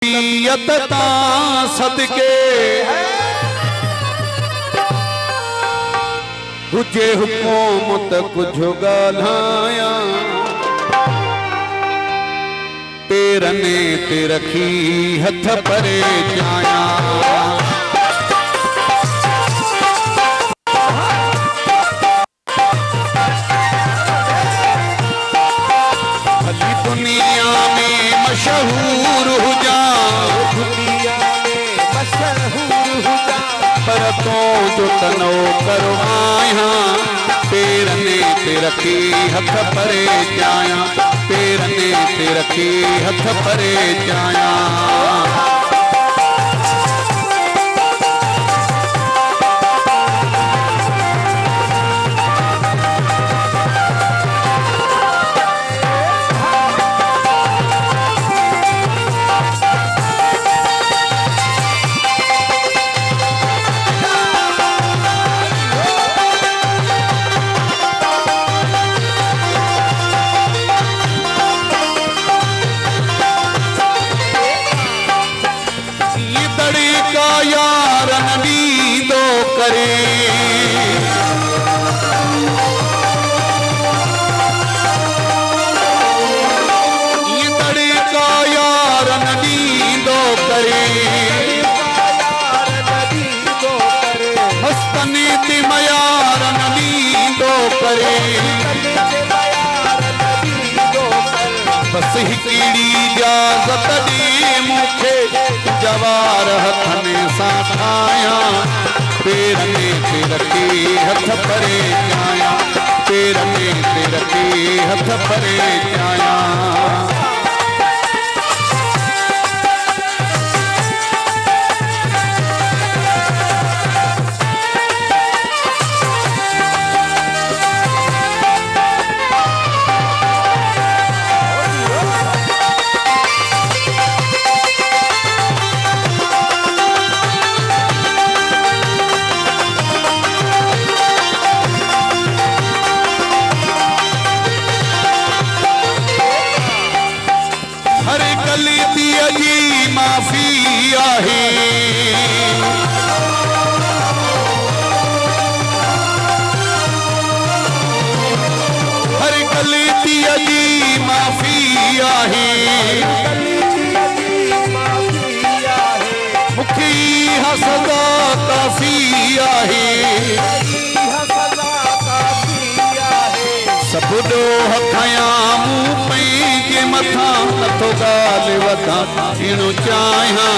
तबीयत सदके हुजे हुकूमत कुछ गाल्हाया तेरने ते रखी हथ परे जाया भली दुनिया में मशहूर हो जा पर तो जो तनो करो आया तेरने ते रखी हथ परे जाया तेरने ते रखी हथ परे जाया बस हिकिड़ी इजाज़त ॾे मूंखे जवार हथनि सां ठाहिया पेरने ते रखी हथ परे जाया पेरने ते रखी हथ परे जाया माफी आहे हर गलतीअ जी माफी आहे मूंखे सज़ा काफ़ी आहे सभु ॾोह खयां मूं पंहिंजे मथां नथो ॻाल्हि वधां ॾियणो चाहियां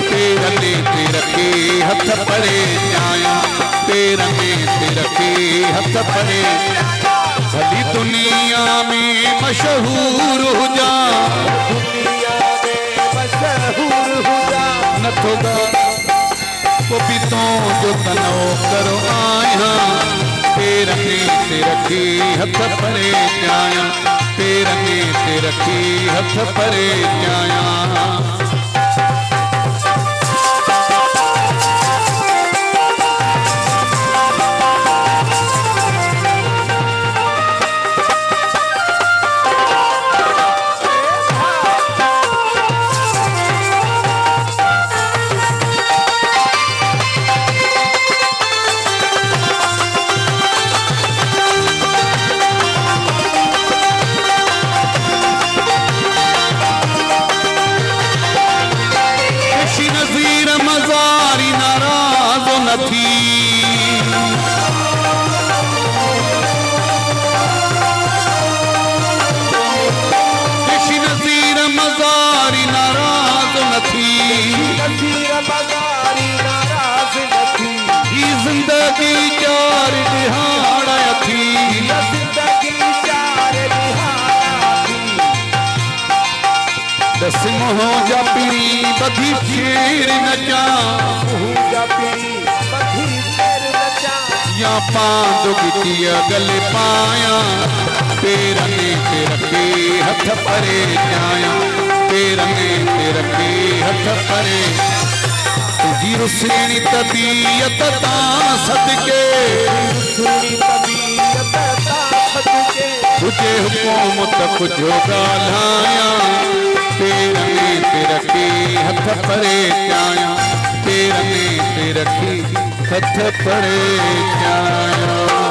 पेरने ते रखी हथ परे जाया पेरने ते रखी हथ परे भली दुनिया में मशहूर हुजा नथो को भी तो जो तनो करो आया पेरने ते रखी हथ परे जाया पेरने ते रखी हथ परे जाया मोह जा पीरी बधी शेर नचा या पांदो गिटिया गले पाया पेरने ते रखी हथ परे जाया पेरने ते रखी हथ परे तुझी रुसणी तबीयत सदके तुझे हुकूमत कुछ गाल्हाया तेरने ते रखी हथ परे चाया पेरने ते रखी हथ परे चाया